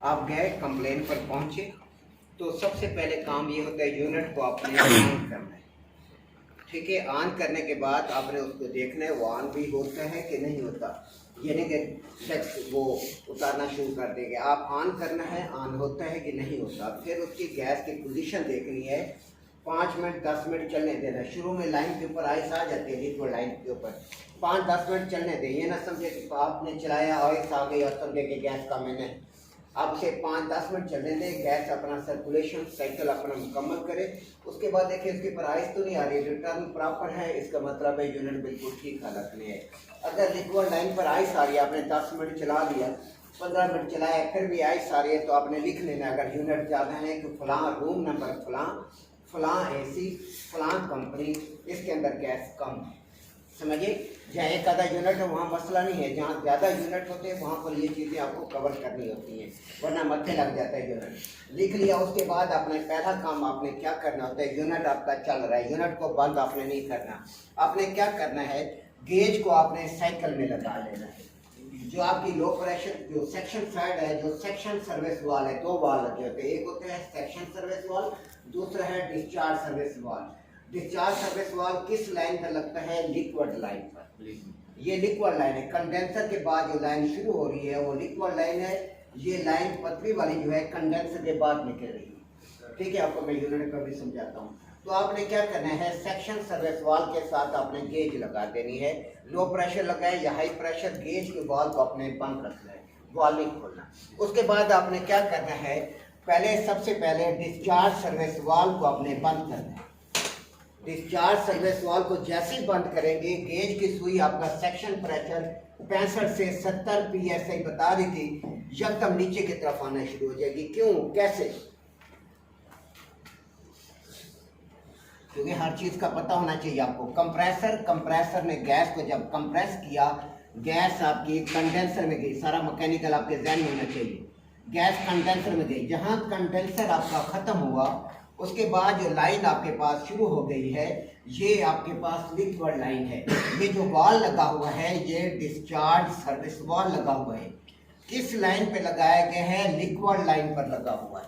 आप गए कंप्लेन पर पहुंचे तो सबसे पहले काम ये होता है यूनिट को आपने ऑन करना है। ठीक है, ऑन करने के बाद आपने उसको देखना है वो ऑन भी होता है कि नहीं होता, यानी कि शख्स वो उतारना शुरू कर देंगे। आप ऑन करना है ऑन होता है कि नहीं होता, फिर उसकी गैस की पोजीशन देखनी है। 5 मिनट 10 मिनट चलने देना। शुरू में लाइन के ऊपर आइस आ जाती है, लिक्विड लाइन के ऊपर 5-10 मिनट चलने दें। ये ना समझे कि आपने चलाया आइस आ गई और समझे कि गैस का मैंने आपसे 5-10 मिनट चलने दें। गैस अपना सर्कुलेशन साइकिल अपना मुकम्मल करे। उसके बाद देखिए उसके ऊपर आइस तो नहीं आ रही, रिटर्न प्रॉपर है, इसका मतलब है यूनिट बिल्कुल ठीक हालत में है। अगर लिक्विड लाइन पर आइस आ रही है, आपने 10 मिनट चला लिया, 15 मिनट चलाया, फिर भी आइस आ रही है, तो आपने लिख लेना अगर यूनिट ज़्यादा है कि फलां रूम नंबर फलां एसी फलां कंपनी, इसके अंदर गैस कम है। समझिए, जहाँ एक आधा यूनिट है वहाँ मसला नहीं है, जहाँ ज़्यादा यूनिट होते हैं वहाँ पर ये चीज़ें आपको कवर करनी होती हैं, वरना मत्थे लग जाता है यूनिट। लिख लिया, उसके बाद अपने पहला काम आपने क्या करना होता है, यूनिट आपका चल रहा है, यूनिट को बंद आपने नहीं करना। आपने क्या करना है, गेज को आपने साइकिल में लगा लेना है। जो आपकी लो प्रेशर जो सेक्शन साइड है, जो सेक्शन सर्विस वाल है, 2 वाल लगे होते हैं, एक होता है सेक्शन सर्विस वाल, दूसरा है डिस्चार्ज सर्विस वाल। डिस्चार्ज सर्विस वाल किस लाइन पर लगता है, लिक्विड लाइन पर। ये लिक्विड लाइन है, कंडेंसर के बाद जो लाइन शुरू हो रही है वो लिक्विड लाइन है। ये लाइन पतली वाली जो है कंडेंसर के बाद निकल रही है। ठीक है, आपको मैं यूनिट का भी समझाता हूँ। तो आपने क्या करना है, सेक्शन सर्विस वाल के साथ आपने गेज लगा देनी है। लो प्रेशर लगाए या हाई प्रेशर, गेज के वाल को आपने बंद रखना है, वाल नहीं खोलना। उसके बाद आपने क्या करना है, सबसे पहले डिस्चार्ज सर्विस वाल को आपने बंद करना है। डिस्चार्ज सर्विस वाल को जैसे ही बंद करेंगे, गेज की सुई आपका सेक्शन प्रेशर 65 से 70 psi बता रही थी, यकदम नीचे की तरफ आना शुरू हो जाएगी। क्यों, कैसे? क्योंकि हर चीज का पता होना चाहिए आपको। कंप्रेसर ने गैस को जब कंप्रेस किया, गैस आपकी कंडेंसर में गई, सारा मैकेनिकल आपके ज़हन में होना चाहिए। गैस कंडेंसर में गई, जहां कंडेंसर आपका खत्म हुआ, उसके बाद जो लाइन आपके पास शुरू हो गई है, ये आपके पास लिक्विड लाइन है। ये जो वाल लगा हुआ है ये डिस्चार्ज सर्विस वाल लगा हुआ है। किस लाइन पे लगाया गया है, लिक्विड लाइन पर लगा हुआ है।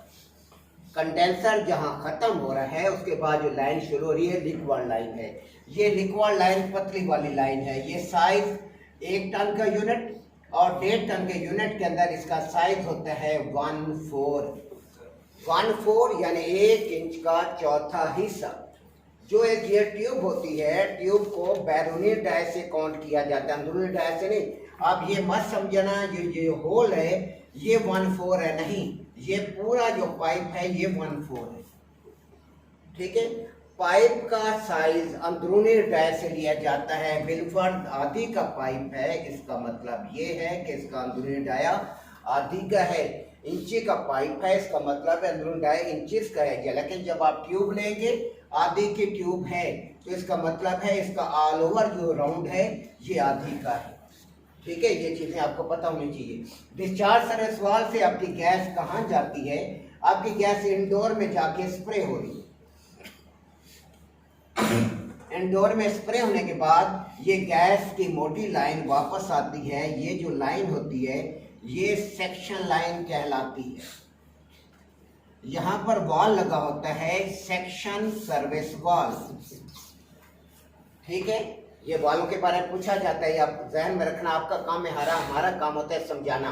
कंडेंसर जहां खत्म हो रहा है उसके बाद जो लाइन शुरू हो रही है लिक्विड लाइन है। ये लिक्विड लाइन पतली वाली लाइन है। ये साइज 1 टन का यूनिट और 1.5 टन के यूनिट के अंदर इसका साइज होता है 1/4 यानी 1 इंच का चौथा हिस्सा। जो एक ये ट्यूब होती है, ट्यूब को बैरूनी डाई से काउंट किया जाता है, अंदरूनी डाई से नहीं। आप ये मत समझना जो होल है ये 1/4 है, नहीं, ये पूरा जो पाइप है ये 1/4 है। ठीक है, पाइप का साइज अंदरूनी डाई से लिया जाता है। बिलफर्ड आधी का पाइप है, इसका मतलब ये है कि इसका अंदरूनी डाया आधी का है। इंची का पाइप है, इसका मतलब है अंदरूनी डाया इंचेस का है। लेकिन जब आप ट्यूब लेंगे, आधी की ट्यूब है, तो इसका मतलब है इसका ऑल ओवर जो राउंड है ये आधी का है। ठीक है, ये चीजें आपको पता होनी चाहिए। डिस्चार्ज सर्विस वाल से आपकी गैस कहाँ जाती है, आपकी गैस इंडोर में जाके स्प्रे हो रही है। इंडोर में स्प्रे होने के बाद ये गैस की मोटी लाइन वापस आती है। ये जो लाइन होती है ये सेक्शन लाइन कहलाती है। यहां पर वॉल लगा होता है सेक्शन सर्विस वॉल। ठीक है, ये वालों के बारे में पूछा जाता है, आप जहन में रखना, आपका काम है, हमारा काम होता है समझाना।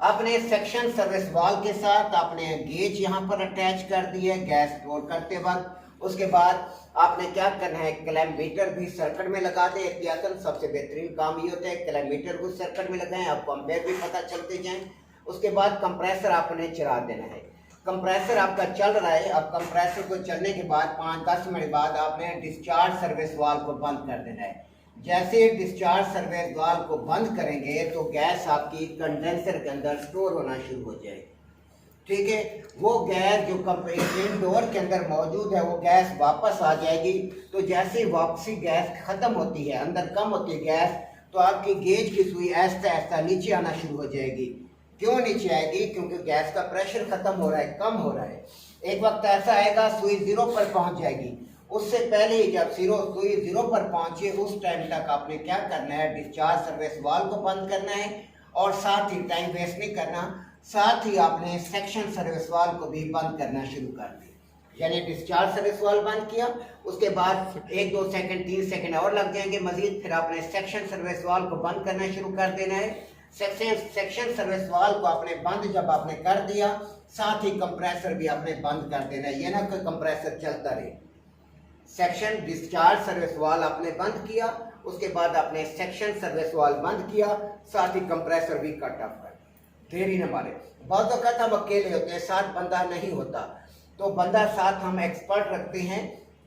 आपने सेक्शन सर्विस वॉल के साथ आपने गेज यहाँ पर अटैच कर दी है गैस स्टोर करते वक्त। उसके बाद आपने क्या करना है, क्लैम्पमीटर भी सर्किट में लगा दे। एहतियातन सबसे बेहतरीन काम ये होता है क्लैम्पमीटर को सर्किट में लगाएं, आपको एम्पेयर भी पता चलते जाएं। उसके बाद कंप्रेसर आपने चला देना है। कंप्रेसर आपका चल रहा है, अब कंप्रेसर को चलने के बाद 5-10 मिनट बाद आपने डिस्चार्ज सर्विस वाल को बंद कर देना है। जैसे डिस्चार्ज सर्विस वाल को बंद करेंगे तो गैस आपकी कंडेंसर के अंदर स्टोर होना शुरू हो जाएगी। ठीक है, वो गैस जो इंडोर के अंदर मौजूद है वो गैस वापस आ जाएगी। तो जैसे ही वापसी गैस खत्म होती है, अंदर कम होती है गैस, तो आपकी गेज की सुई ऐसा ऐसा नीचे आना शुरू हो जाएगी। क्यों नीचे आएगी, क्योंकि गैस का प्रेशर खत्म हो रहा है, कम हो रहा है। एक वक्त ऐसा आएगा सुई 0 पर पहुंच जाएगी। उससे पहले ही जब सुई 0 पर पहुंचे उस टाइम तक आपने क्या करना है, डिस्चार्ज सर्विस वाल को बंद करना है और साथ ही टाइम वेस्ट नहीं करना, साथ ही आपने सेक्शन सर्विस वाल्व को भी बंद करना शुरू कर दिया। यानी डिस्चार्ज सर्विस वाल्व बंद किया, उसके बाद 1-2 सेकंड 3 सेकंड और लग जाएंगे मजीद, फिर आपने सेक्शन सर्विस वाल्व को बंद करना शुरू कर देना है। सेक्शन सर्विस वाल्व को आपने बंद जब आपने कर दिया, साथ ही कंप्रेसर भी आपने बंद कर देना है, ये ना कोई कंप्रेसर चलता रहे। सेक्शन डिस्चार्ज सर्विस वाल्व आपने बंद किया, उसके बाद आपने सेक्शन सर्विस वाल्व बंद किया, साथ ही कंप्रेसर भी कट ऑफ कर दिया। देरी न मारे, बहुत वक्त हम अकेले होते हैं, साथ बंदा नहीं होता, तो बंदा साथ हम एक्सपर्ट रखते हैं,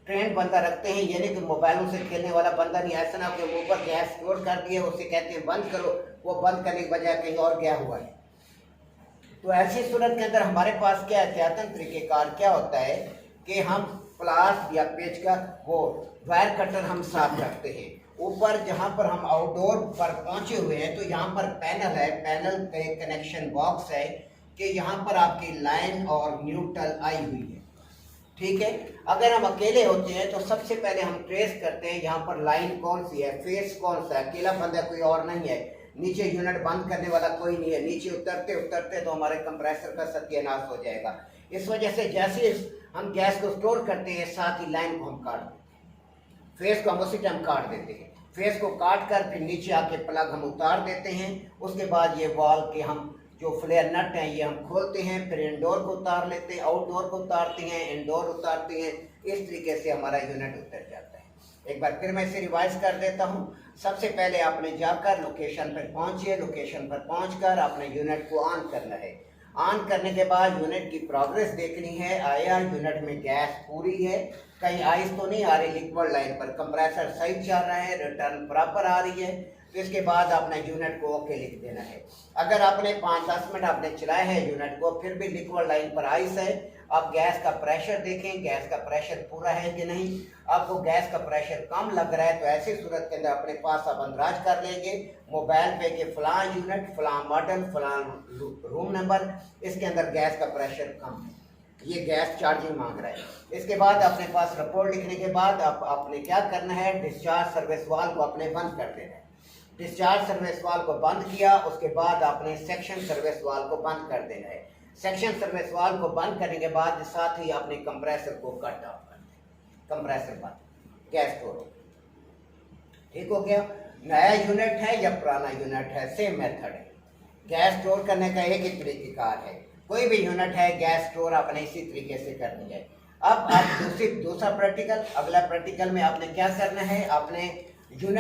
ट्रेंड बंदा रखते हैं, यानी कि मोबाइलों से खेलने वाला बंदा नहीं। ऐसा ना कि ऊपर गैस स्टोर कर दिए, उसे कहते हैं बंद करो, वो बंद करने की बजाय कहीं और गया हुआ है। तो ऐसी सूरत के अंदर हमारे पास क्या एहतियातन तरीक़ेकार क्या होता है कि हम प्लास या पेच का वो वायर कटर हम साथ रखते हैं। ऊपर जहाँ पर हम आउटडोर पर पहुँचे हुए हैं, तो यहाँ पर पैनल है, पैनल का एक कनेक्शन बॉक्स है कि यहाँ पर आपकी लाइन और न्यूट्रल आई हुई है, ठीक है। अगर हम अकेले होते हैं तो सबसे पहले हम ट्रेस करते हैं यहाँ पर लाइन कौन सी है, फेस कौन सा है, अकेला बंदा कोई और नहीं है, नीचे यूनिट बंद करने वाला कोई नहीं है, नीचे उतरते उतरते तो हमारे कंप्रेसर का सत्यानाश हो जाएगा। इस वजह से जैसे हम गैस को स्टोर करते हैं, साथ ही लाइन को हम काट देते हैं, फेस को हम उसी टाइम काट देते हैं। फेस को काट कर फिर नीचे आके प्लग हम उतार देते हैं। उसके बाद ये वॉल के हम जो फ्लेयर नट हैं ये हम खोलते हैं, फिर इंडोर को उतार लेते हैं, आउटडोर को उतारते हैं, इंडोर उतारते हैं। इस तरीके से हमारा यूनिट उतर जाता है। एक बार फिर मैं इसे रिवाइज कर देता हूँ। सबसे पहले आपने जाकर लोकेशन पर पहुँचिए, लोकेशन पर पहुँचकर आपने यूनिट को ऑन करना है। ऑन करने के बाद यूनिट की प्रोग्रेस देखनी है, आया यूनिट में गैस पूरी है, कहीं आइस तो नहीं आ रही लिक्विड लाइन पर, कंप्रेसर सही चल रहा है, रिटर्न प्रॉपर आ रही है। तो इसके बाद आपने यूनिट को ओके लिख देना है। अगर आपने 5-10 मिनट आपने चलाया है यूनिट को, फिर भी लिक्विड लाइन पर आइस है, आप गैस का प्रेशर देखें, गैस का प्रेशर पूरा है कि नहीं। आपको गैस का प्रेशर कम लग रहा है तो ऐसी सूरत के अंदर अपने पास आप अंदाज कर लेंगे मोबाइल पे कि फलां यूनिट, फलां मॉडल, फलां रूम नंबर, इसके अंदर गैस का प्रेशर कम है, ये गैस चार्जिंग मांग रहा है। इसके बाद अपने पास रिपोर्ट लिखने के बाद आपने क्या करना है, डिस्चार्ज सर्विस वाल्व को अपने बंद कर देना है। डिस्चार्ज सर्विस वाल्व को बंद किया, उसके बाद आपने सेक्शन सर्विस वाल्व को बंद कर देना है। सेक्शन सर्विस वाल्व को बंद करने के बाद साथ ही आपने कंप्रेसर को कट ऑफ कर देना। कंप्रेसर बंद, गैस स्टोर, ठीक हो गया। नया यूनिट है या पुराना यूनिट है, सेम मेथड है। गैस स्टोर करने का एक ही तरीक़ेकार है, कोई भी यूनिट है गैस स्टोर आपने इसी तरीके से करनी है। अब आप दूसरा प्रैक्टिकल, अगला प्रैक्टिकल में आपने क्या करना है, आपने यूनिट